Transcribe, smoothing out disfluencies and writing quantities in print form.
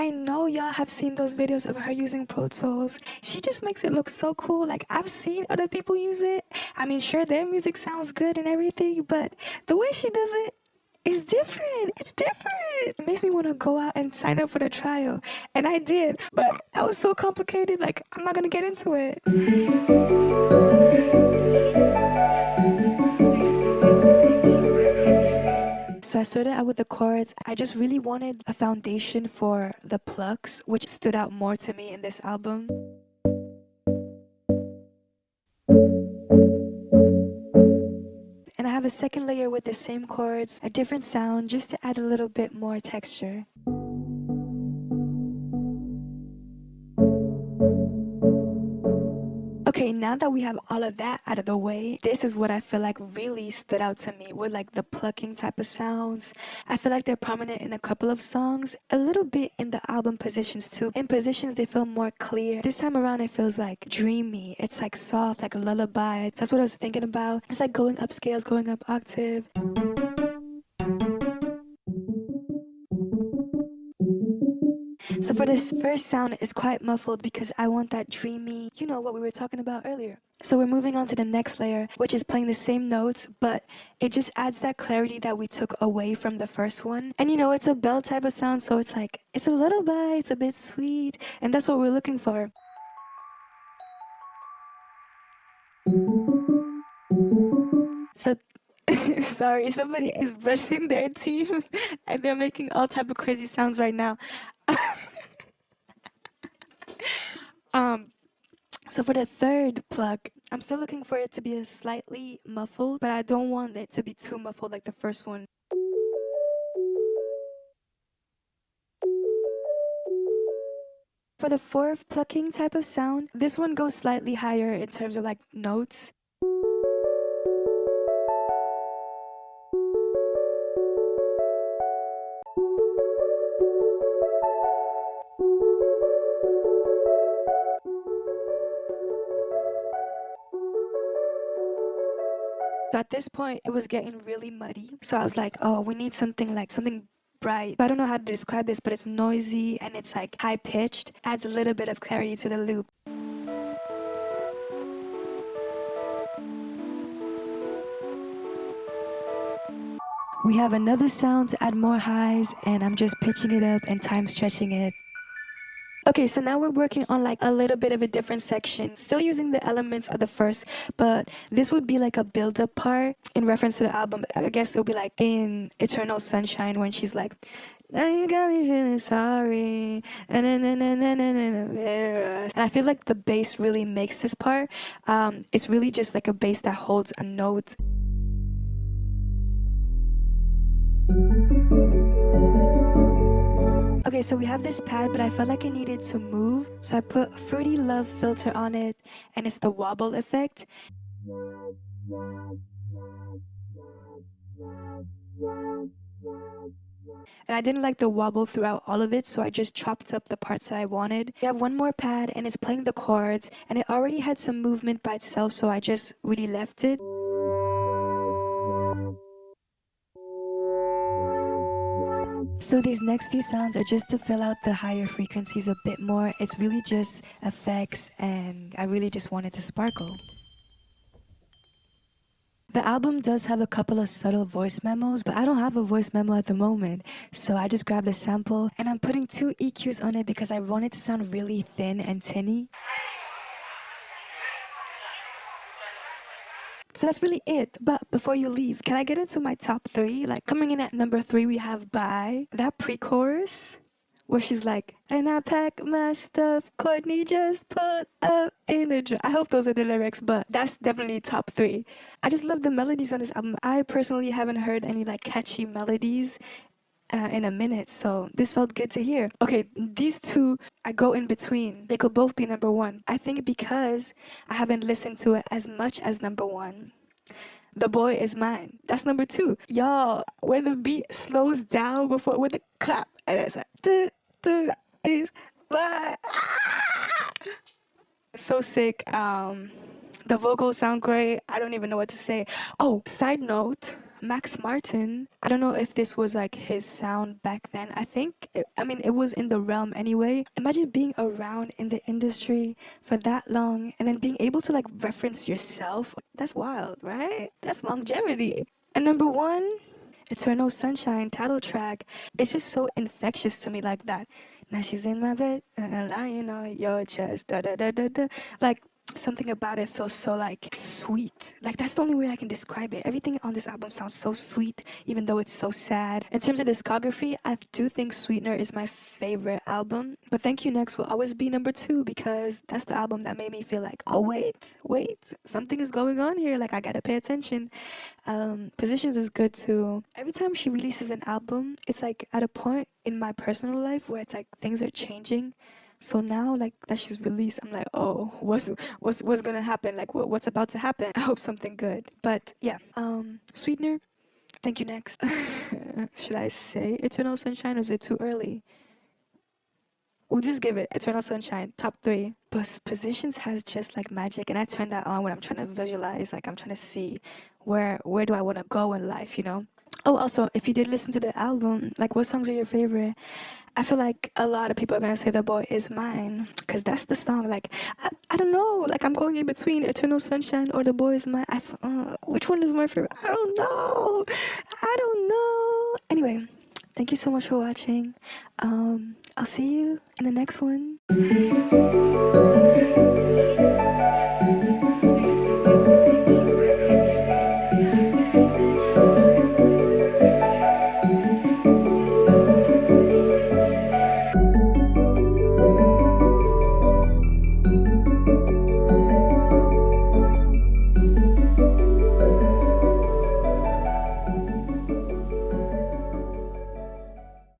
I know y'all have seen those videos of her using Pro Tools. She just makes it look so cool. Like, I've seen other people use it. I mean, sure, their music sounds good and everything, but the way she does it is different. It's different. It makes me want to go out and sign up for the trial. And I did, but that was so complicated. Like, I'm not going to get into it. So I started out with the chords. I just really wanted a foundation for the plucks, which stood out more to me in this album. And I have a second layer with the same chords, a different sound, just to add a little bit more texture. Okay, now that we have all of that out of the way, this is what I feel like really stood out to me with like the plucking type of sounds. I feel like they're prominent in a couple of songs, a little bit in the album positions too. In positions, they feel more clear. This time around, it feels like dreamy. It's like soft, like a lullaby. That's what I was thinking about. It's like going up scales, going up octave. So for this first sound, it's quite muffled because I want that dreamy, you know what we were talking about earlier. So we're moving on to the next layer, which is playing the same notes, but it just adds that clarity that we took away from the first one. And you know, it's a bell type of sound, so it's like, it's a lullaby, it's a bit sweet, and that's what we're looking for. So sorry, somebody is brushing their teeth and they're making all type of crazy sounds right now. So for the third pluck, I'm still looking for it to be a slightly muffled, but I don't want it to be too muffled like the first one. For the fourth plucking type of sound, this one goes slightly higher in terms of like notes. So at this point, it was getting really muddy. So I was like, oh, we need something like something bright. I don't know how to describe this, but it's noisy and it's like high pitched. Adds a little bit of clarity to the loop. We have another sound to add more highs, and I'm just pitching it up and time stretching it. Okay, so now we're working on like a little bit of a different section, still using the elements of the first, but this would be like a build-up part in reference to the album. I guess it'll be like in Eternal Sunshine when she's like, now you got me feeling sorry, and I feel like the bass really makes this part. It's really just like a bass that holds a note. Okay, so we have this pad, but I felt like it needed to move, so I put Fruity Love filter on it, and it's the wobble effect. And I didn't like the wobble throughout all of it, so I just chopped up the parts that I wanted. We have one more pad, and it's playing the chords, and it already had some movement by itself, so I just really left it. So these next few sounds are just to fill out the higher frequencies a bit more. It's really just effects, and I really just wanted to sparkle. The album does have a couple of subtle voice memos, but I don't have a voice memo at the moment. So I just grabbed a sample, and I'm putting 2 EQs on it because I want it to sound really thin and tinny. So that's really it. But before you leave, can I get into my top 3? Like, coming in at number 3, we have Bye. That pre-chorus where she's like, and I pack my stuff, Courtney just put up in a I hope those are the lyrics, but that's definitely top 3. I just love the melodies on this album. I personally haven't heard any like catchy melodies in a minute, so this felt good to hear. Okay, these two, I go in between. They could both be number 1. I think because I haven't listened to it as much as number 1. The Boy Is Mine. That's number 2. Y'all, when the beat slows down before with the clap, and it's like, the is mine. Ah! So sick. The vocals sound great. I don't even know what to say. Oh, side note. Max Martin, I don't know if this was like his sound back then. I mean, it was in the realm anyway. Imagine being around in the industry for that long and then being able to like reference yourself. That's wild, right? That's longevity. And number one, Eternal Sunshine title track. It's just so infectious to me like that. Now she's in my bed, lying on your chest, da da da da da. Like something about it feels so like sweet. Like that's the only way I can describe it. Everything on this album sounds so sweet, even though it's so sad. In terms of discography, I do think Sweetener is my favorite album. But Thank You Next will always be number two because that's the album that made me feel like, oh wait, something is going on here. Like I gotta pay attention. Positions is good too. Every time she releases an album, it's like at a point in my personal life where it's like things are changing. So now, like that she's released, I'm like, oh, what's gonna happen? Like, what's about to happen? I hope something good. But yeah, Sweetener. Thank You Next. Should I say Eternal Sunshine or is it too early? We'll just give it Eternal Sunshine, top three. But Positions has just like magic, and I turn that on when I'm trying to visualize, like I'm trying to see where do I want to go in life, you know? Oh, also, if you did listen to the album, like what songs are your favorite? I feel like a lot of people are gonna say The Boy Is Mine, because that's the song. Like, I don't know. Like, I'm going in between Eternal Sunshine or The Boy Is Mine. Which one is my favorite? I don't know. I don't know. Anyway, thank you so much for watching. I'll see you in the next one.